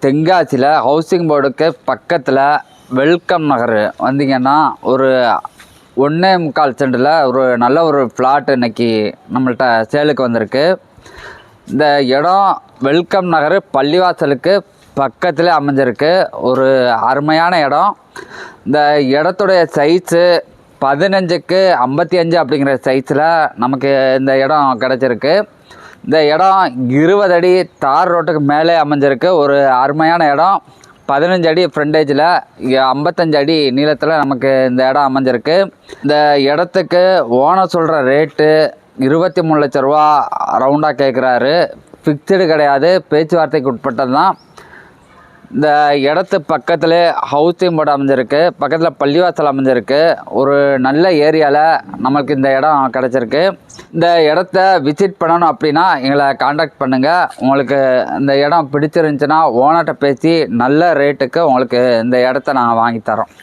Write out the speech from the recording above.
தென்காசியில் ஹவுசிங் போர்டுக்கு பக்கத்தில் வெல்கம் நகர் வந்தீங்கன்னா ஒரு 1.25 சென்டில் ஒரு நல்ல ஒரு ஃப்ளாட் இன்றைக்கி நம்மள்கிட்ட சேலுக்கு வந்திருக்கு. இந்த இடம் வெல்கம் நகர் பள்ளிவாசலுக்கு பக்கத்தில் அமைஞ்சிருக்கு. ஒரு அருமையான இடம். இந்த இடத்துடைய சைஸு 15க்கு 55 அப்படிங்கிற சைஸில் நமக்கு இந்த இடம் கிடச்சிருக்கு. இந்த இடம் 20 அடி தார் ரோட்டுக்கு மேலே அமைஞ்சிருக்கு. ஒரு அருமையான இடம். 15 அடி ஃப்ரண்டேஜில் 55 அடி நீளத்தில் நமக்கு இந்த இடம் அமைஞ்சிருக்கு. இந்த இடத்துக்கு ஓனர் சொல்கிற ரேட்டு 23 லட்ச ரூபா ரவுண்டாக கேட்குறாரு. ஃபிக்ஸ்டு கிடையாது, பேச்சுவார்த்தைக்கு உட்பட்டது தான். இந்த இடத்து பக்கத்தில் ஹவுசிங் போர்டு அமைஞ்சிருக்கு, பக்கத்தில் பள்ளிவாசல் அமைஞ்சிருக்கு. ஒரு நல்ல ஏரியாவில் நமக்கு இந்த இடம் கிடச்சிருக்கு. இந்த இடத்த விசிட் பண்ணணும் அப்படின்னா எங்களை காண்டாக்ட் பண்ணுங்கள். உங்களுக்கு இந்த இடம் பிடிச்சிருந்துச்சுன்னா ஓனர்கிட்ட பேசி நல்ல ரேட்டுக்கு உங்களுக்கு இந்த இடத்த நாங்கள் வாங்கி தரோம்.